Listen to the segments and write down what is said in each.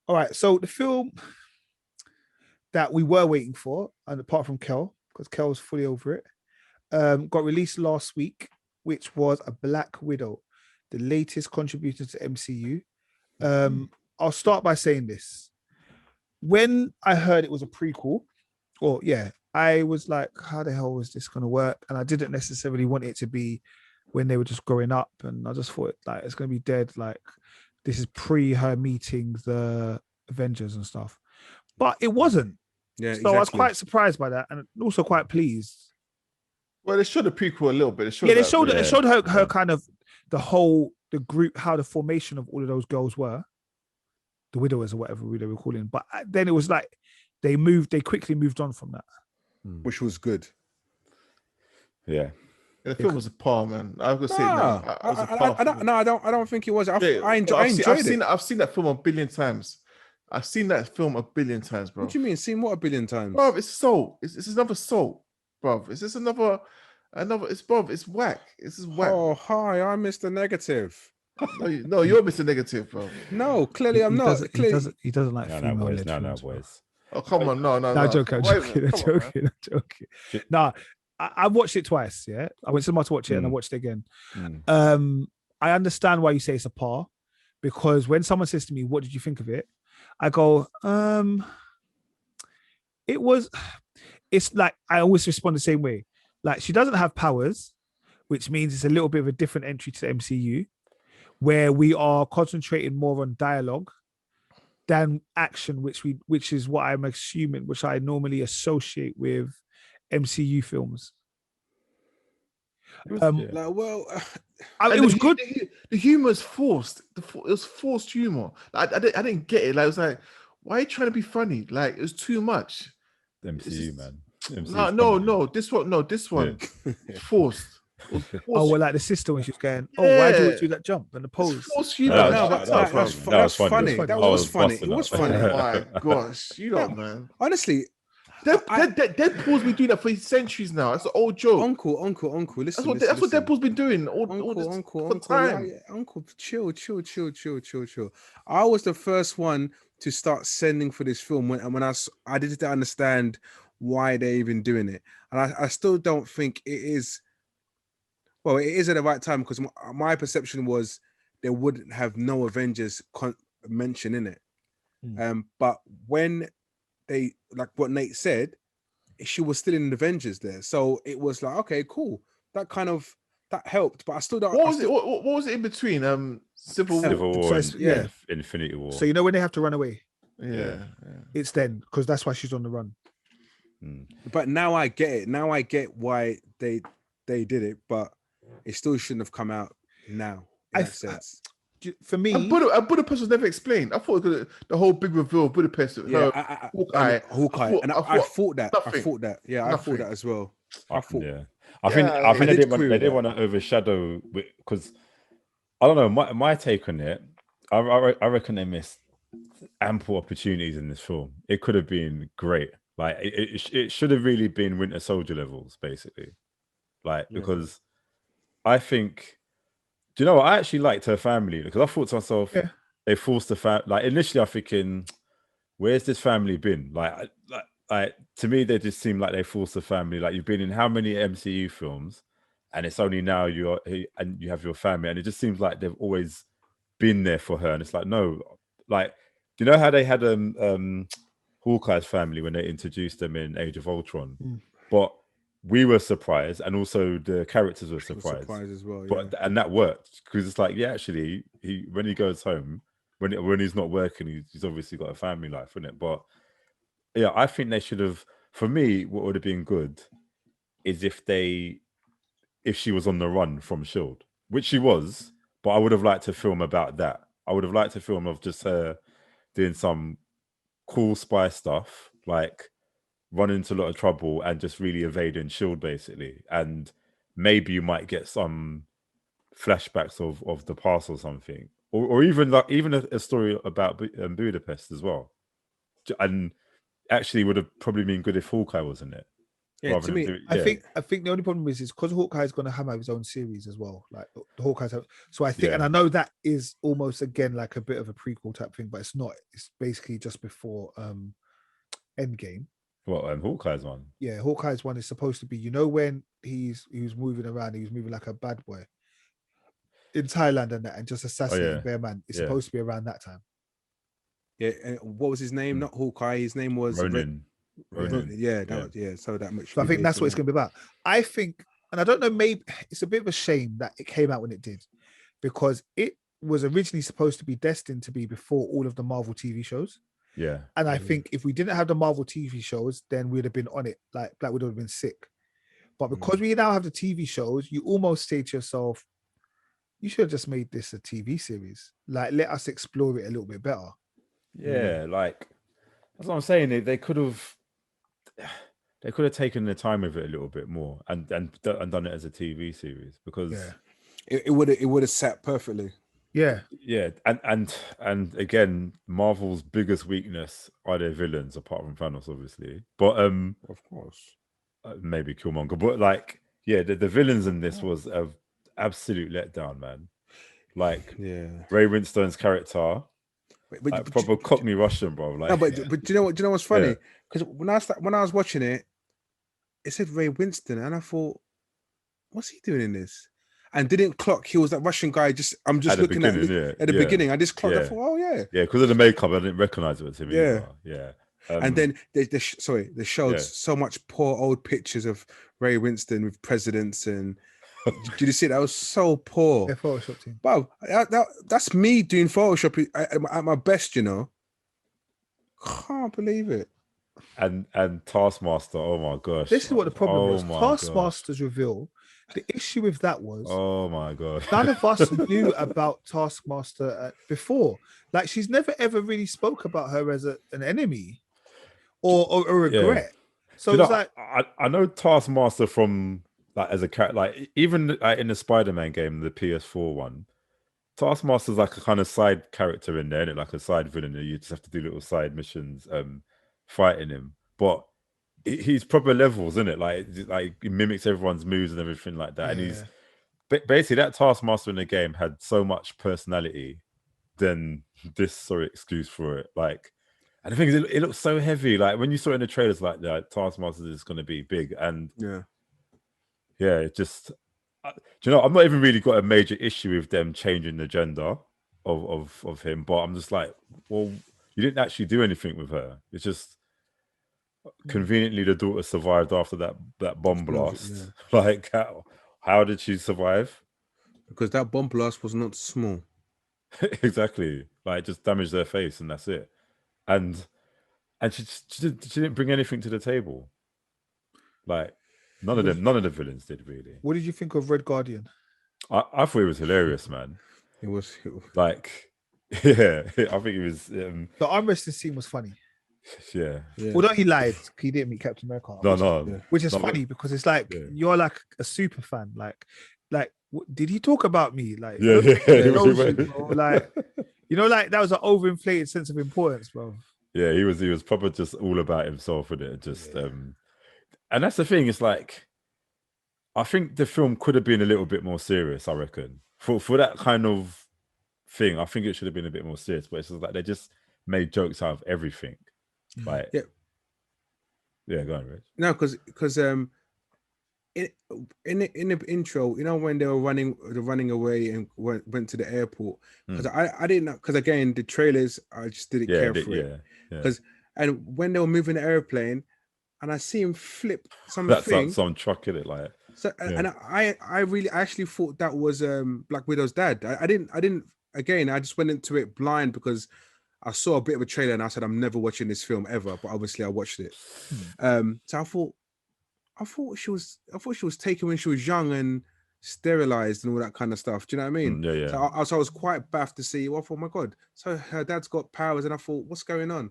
All right. So the film that we were waiting for, and apart from Kel, because Kel was fully over it, got released last week, which was a Black Widow, the latest contributor to MCU. I'll start by saying this. When I heard it was a prequel, or yeah, I was like, how the hell was this going to work? And I didn't necessarily want it to be when they were just growing up. And I just thought, like, it's going to be dead. Like, this is pre her meeting the Avengers and stuff. But it wasn't. Yeah, so exactly. I was quite surprised by that and also quite pleased. Well, they showed the prequel a little bit. It showed her kind of the group, how the formation of all of those girls were, the widowers or whatever they were calling. But then it was like they quickly moved on from that, which was good. Yeah. The film was a par, man. I was gonna say I don't think it was. I enjoyed it. I've seen that film a billion times. I've seen that film a billion times, bro. What do you mean? Seen what a billion times? Bro, it's Soul. It's another Soul, bro. It's just another. It's whack. This is whack. Oh, hi, I'm Mr. Negative. No, you're Mr. Negative, bro. No, clearly I'm not. He doesn't like female led films. Boys. Oh, come on, no. I'm joking. No, I watched it twice. Yeah, I went to cinema to watch it and I watched it again. I understand why you say it's a par, because when someone says to me, "What did you think of it?" I go, it's like I always respond the same way. Like, she doesn't have powers, which means it's a little bit of a different entry to the MCU, where we are concentrating more on dialogue than action, which is what I'm assuming, which I normally associate with MCU films. It was good. The humor is forced. It was forced humor. I didn't get it. Like, it was like, why are you trying to be funny? Like, it was too much. The MCU, man. No. This one, forced. Oh, well, like the sister when she was going, why do you do that jump and the pose? Forced humor. That was funny. That was funny. It was funny. Oh my gosh, man. Honestly, Deadpool's been doing that for centuries now. That's an old joke. Uncle. Listen, that's what Deadpool's been doing. Uncle, chill. I was the first one to start sending for this film when I didn't understand why they're even doing it, and I still don't think it is. Well, it is at the right time, because my perception was there wouldn't have no Avengers mention in it. But when they, like what Nate said, she was still in the Avengers there, so it was like, okay, cool. That helped, but I still don't. What was it in between? Civil War. Infinity War. So you know when they have to run away. Yeah. It's then, because that's why she's on the run. But now I get it. Now I get why they did it, but it still shouldn't have come out now. For me, Budapest was never explained. I thought the whole big reveal of Budapest. Hawkeye. And I thought that. Yeah, I thought that as well. I think they didn't want to overshadow, because I don't know. My take on it, I reckon they missed ample opportunities in this film. It could have been great. Like, it should have really been Winter Soldier levels, basically. Like, because I think, do you know what? I actually liked her family, because I thought to myself, they forced the family. Like, initially, I'm thinking, where's this family been? Like to me, they just seem like they forced the family. Like, you've been in how many MCU films, and it's only now you have your family, and it just seems like they've always been there for her. And it's like, no, like, do you know how they had Hawkeye's family when they introduced them in Age of Ultron? But we were surprised, and also the characters were surprised as well. And that worked, because it's like, actually, when he goes home, when he's not working, he's obviously got a family life, isn't it? But yeah, I think they should have. For me, what would have been good is if she was on the run from Shield, which she was. But I would have liked to film about that. I would have liked to film of just her doing some cool spy stuff, like run into a lot of trouble and just really evading Shield, basically. And maybe you might get some flashbacks of the past or something, or even a story about Budapest as well. And actually, would have probably been good if Hawkeye was in it. Yeah, to me, I think the only problem is because Hawkeye is going to have his own series as well. Like the Hawkeye's so I think, and I know that is almost again like a bit of a prequel type thing, but it's not. It's basically just before Endgame. What Hawkeye's one? Yeah, Hawkeye's one is supposed to be. When he was moving around, he was moving like a bad boy in Thailand and that, and just assassinating Bear Man. It's supposed to be around that time. Yeah, and what was his name? Not Hawkeye. His name was Ronin. Yeah, that was, so that much. So I think that's what it's going to be about. I think, and I don't know, maybe it's a bit of a shame that it came out when it did, because it was originally supposed to be destined to be before all of the Marvel TV shows. Yeah. And I think if we didn't have the Marvel TV shows, then we'd have been on it. Like Black Widow would have been sick. But because we now have the TV shows, you almost say to yourself, you should have just made this a TV series. Like, let us explore it a little bit better. Yeah, like that's what I'm saying. They could have taken the time with it a little bit more and done it as a TV series, because it would have sat perfectly. Yeah. And again, Marvel's biggest weakness are their villains, apart from Thanos, obviously. But of course, maybe Killmonger. But like, the villains in this was an absolute letdown, man. Like, Ray Winstone's character, but proper Cockney Russian, bro. Like, no, but do you know what? Do you know what's funny? Because when I was watching it, it said Ray Winston, and I thought, what's he doing in this? And didn't clock he was that Russian guy. I'm just looking at the beginning. I just clocked. I thought, oh yeah, because of the makeup, I didn't recognize it was him. Yeah. And then they showed so much poor old pictures of Ray Winston with presidents, and did you see that? Was so poor. Yeah, Photoshop team. Wow, that's me doing Photoshop at my best. Can't believe it. And Taskmaster, oh my gosh. This is what the problem was. Taskmaster's reveal. The issue with that was, oh my god, none of us knew about Taskmaster before. Like, she's never ever really spoke about her as an enemy or a regret. So it's like, I know Taskmaster from like as a character, like even in the Spider-Man game, the PS4 one. Taskmaster's like a kind of side character in there, and like a side villain. You just have to do little side missions, fighting him, but he's proper levels, isn't it? Like he mimics everyone's moves and everything like that. And he's basically, that Taskmaster in the game had so much personality than this. Sorry, excuse for it. Like, and the thing is, it looks so heavy. Like when you saw it in the trailers, like that Taskmaster is going to be big, and it just. Do you know? I've not even really got a major issue with them changing the gender of him, but I'm just like, well, you didn't actually do anything with her. It's just. Conveniently, the daughter survived after that bomb blast. Like, how did she survive? Because that bomb blast was not small. Exactly. Like, just damaged their face, and that's it. And she didn't bring anything to the table. Like, none of the villains did, really. What did you think of Red Guardian? I thought it was hilarious, man. It was like, I think it was. The arm wrestling scene was funny. Yeah. Although he lied, he didn't meet Captain America. Which is funny because it's like you're like a super fan. Like, did he talk about me? Like, like, that was an overinflated sense of importance, bro. Yeah, he was probably just all about himself with it. Just and that's the thing. It's like, I think the film could have been a little bit more serious. I reckon for that kind of thing, I think it should have been a bit more serious. But it's just like they just made jokes out of everything. Like, go on, Rich. No, because in the intro, when they were running away and went to the airport, because I didn't know, because again the trailers, I just didn't care for it. Because and when they were moving the airplane, and I see him flip something, some truck in it, like. So and I actually thought that was Black Widow's dad. I didn't. Again, I just went into it blind because I saw a bit of a trailer and I said, I'm never watching this film ever, but obviously I watched it. So I thought she was taken when she was young and sterilized and all that kind of stuff. Do you know what I mean? So I was quite baffed to see. Well, I thought, my God, so her dad's got powers, and I thought, what's going on?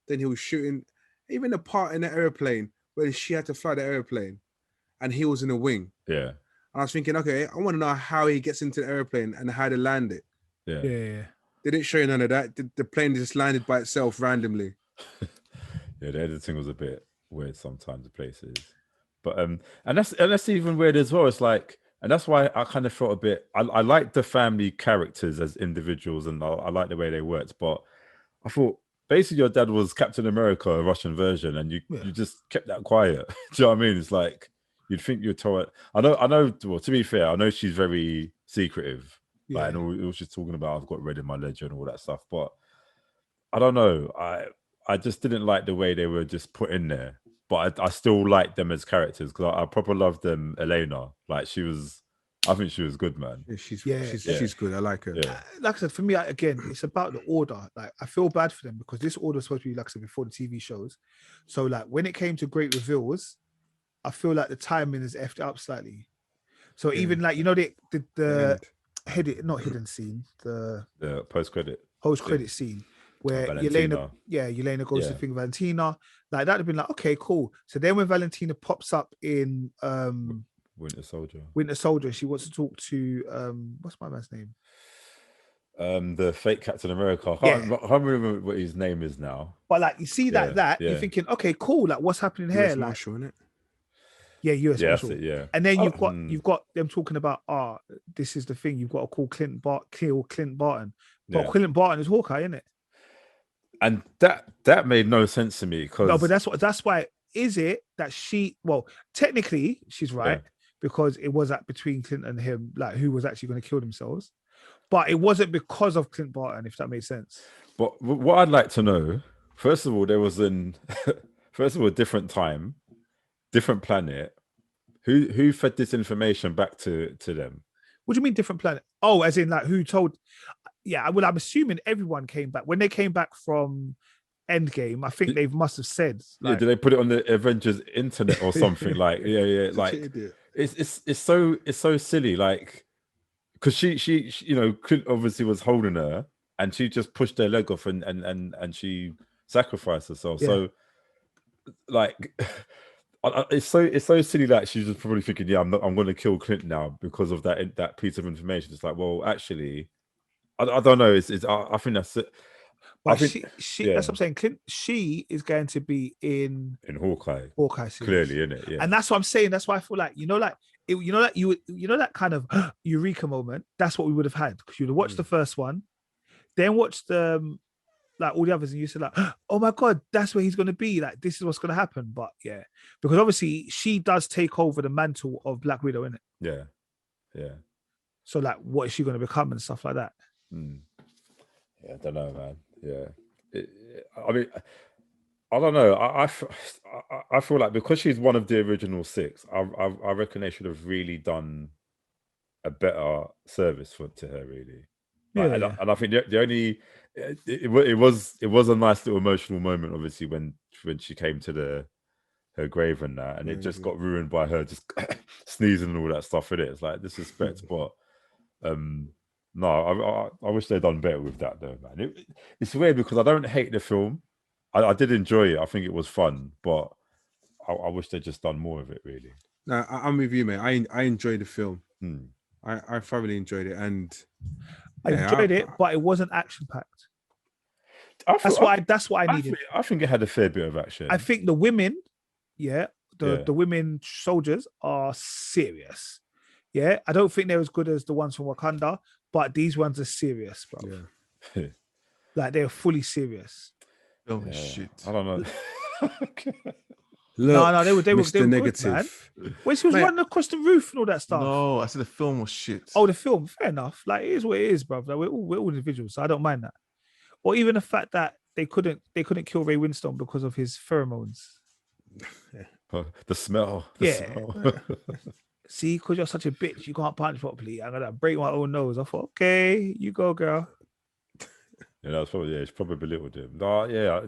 Then he was shooting, even the part in the airplane where she had to fly the airplane, and he was in a wing. Yeah. And I was thinking, okay, I want to know how he gets into the airplane and how to land it. Yeah. They didn't show you none of that. The plane just landed by itself randomly. The editing was a bit weird sometimes, the places. But and that's even weird as well. It's like, and that's why I kind of felt a bit. I like the family characters as individuals, and I like the way they worked. But I thought basically your dad was Captain America, a Russian version, and you just kept that quiet. Do you know what I mean? It's like you'd think you'd tell it. I know. Well, to be fair, I know she's very secretive. Like, and all she's talking about, I've got red in my ledger and all that stuff. But I don't know. I just didn't like the way they were just put in there. But I still like them as characters because I proper loved them. Elena, like I think she was good, man. Yeah, she's good. I like her. Yeah. Like I said, for me, again, it's about the order. Like, I feel bad for them because this order is supposed to be, like I said, before the TV shows. So, like, when it came to great reveals, I feel like the timing is effed up slightly. So even like, you know, the not hidden scene, the post credit scene where Yelena goes to think Valentina, like that'd have been like, okay, cool. So then when Valentina pops up in Winter Soldier, she wants to talk to what's my man's name? The fake Captain America. I can't remember what his name is now. But like you see that you're thinking, okay, cool, like what's happening here? US like Marshal, innit? Yeah, US Marshal. And then you've got them talking about, this is the thing, you've got to call Clint Barton. But Clint Barton is Hawkeye, isn't it? And that made no sense to me because no, but that's why. Is it that technically she's right because it was between Clint and him, like who was actually going to kill themselves, but it wasn't because of Clint Barton, if that made sense. But what I'd like to know, first of all, there was a different time, different planet. Who fed this information back to them? What do you mean different planet? Oh, as in like who told? Yeah, well, I'm assuming everyone came back when they came back from Endgame. I think they must have said, like, did they put it on the Avengers internet or something? Like, like it's so silly. Like, because she you know, Clint obviously was holding her, and she just pushed her leg off and she sacrificed herself. Yeah. So, like. It's so silly that she's just probably thinking, I'm going to kill Clint now because of that piece of information. It's like, well, actually, I don't know. I think that's it. But she that's what I'm saying. Clint, she is going to be in Hawkeye series. Clearly, in it. Yeah. And that's what I'm saying. That's why I feel like that kind of eureka moment. That's what we would have had because you'd have watched the first one, then watched the. Like all the others, and you said like, oh my god, that's where he's going to be. Like this is what's going to happen. But yeah, because obviously she does take over the mantle of Black Widow, innit? Yeah. So like, what is she going to become and stuff like that? Yeah, I don't know, man. Yeah, I mean, I don't know. I feel like because she's one of the original six, I reckon they should have really done a better service to her, really. Like, and I think the only it was a nice little emotional moment, obviously, when she came to her grave and that, and it just got ruined by her just sneezing and all that stuff in it. It's like disrespect, but no, I wish they'd done better with that though, man. It's weird because I don't hate the film. I did enjoy it. I think it was fun, but I wish they'd just done more of it, really. No, I'm with you, mate. I enjoyed the film. I thoroughly enjoyed it, and I enjoyed it, but it wasn't action packed. That's what I needed. I think it had a fair bit of action. I think the women, the women soldiers are serious. Yeah, I don't think they're as good as the ones from Wakanda, but these ones are serious, bro. Yeah. Like they're fully serious. Oh shit! I don't know. Look, no, they were negative. Good, man. When she was running across the roof and all that stuff. No, I said the film was shit. Oh, the film, fair enough. Like it is what it is, bro. Like, we're all individuals, so I don't mind that. Or even the fact that they couldn't kill Ray Winstone because of his pheromones. The smell. Smell. See, because you're such a bitch, you can't punch properly. I'm gonna break my own nose. I thought, okay, you go, girl. Yeah, that's probably it's probably belittled him. No, yeah.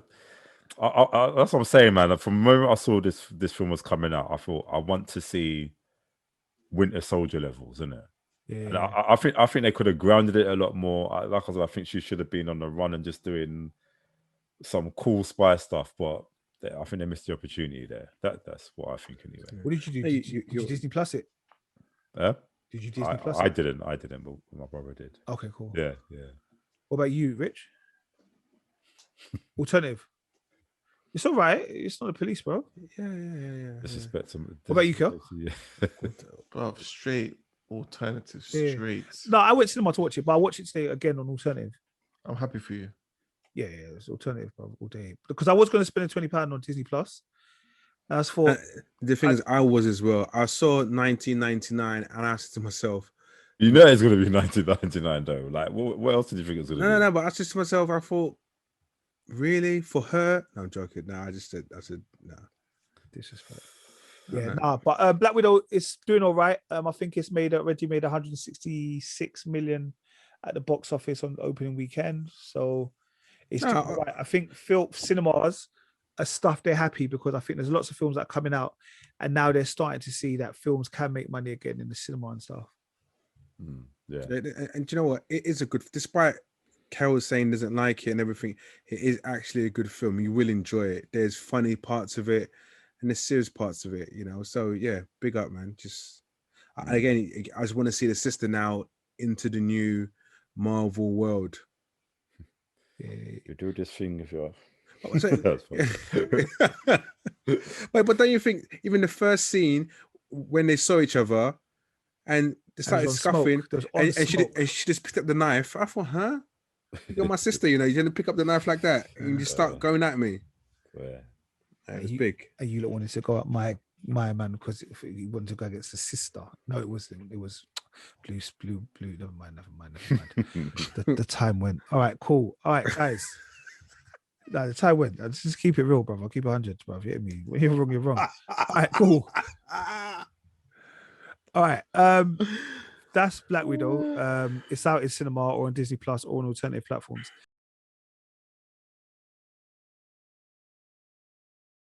I, that's what I'm saying, man. From the moment I saw this film was coming out, I thought I want to see Winter Soldier levels, isn't it? Yeah. And I think they could have grounded it a lot more. Like I said, I think she should have been on the run and just doing some cool spy stuff, but I think they missed the opportunity there. That's what I think anyway. What did you do? Did you Disney Plus it? Yeah. Did you Disney Plus it? I didn't, but my brother did. Okay, cool. Yeah. What about you, Rich? Alternative. It's all right. It's not the police, bro. Yeah. Disrespect him. What about you, Kel? Bro, straight alternative, Yeah. straight. No, I went cinema to watch it, but I watched it today again on alternative. I'm happy for you. Yeah, it's alternative, bro, all day. Because I was going to spend £20 on DisneyPlus. As for the thing is, I was as well. I saw 1999, and I said to myself, you know it's gonna be 1999 though. Like, what else did you think it was gonna be? No. But I said to myself, I thought, really, for her? No, I'm joking. No, I said, no. Disrespect. Yeah, but Black Widow is doing all right. I think it's already made 166 million at the box office on the opening weekend. So it's doing all right. I think cinemas are stuff they're happy because I think there's lots of films that are coming out, and now they're starting to see that films can make money again in the cinema and stuff. Yeah, and do you know what? It is a good, despite Carol saying doesn't like it and everything, it is actually a good film. You will enjoy it. There's funny parts of it and there's serious parts of it, you know. So yeah, big up, man. Just again, I just want to see the sister now into the new Marvel world. You do this thing if you're. But don't you think even the first scene when they saw each other and they started scuffing and she just picked up the knife, I thought, huh? You're my sister, you know, you're gonna pick up the knife like that and you start going at me. It was big. And you lot wanted to go at my man because he wanted to go against the sister. No, it wasn't. It was blue. Never mind. The time went. All right, cool. All right, guys. No, the time went. Just keep it real, brother. Keep 100, bro. You hit me. When you're wrong, you're wrong. All right, cool. All right. That's Black Widow. It's out in cinema or on DisneyPlus or on alternative platforms.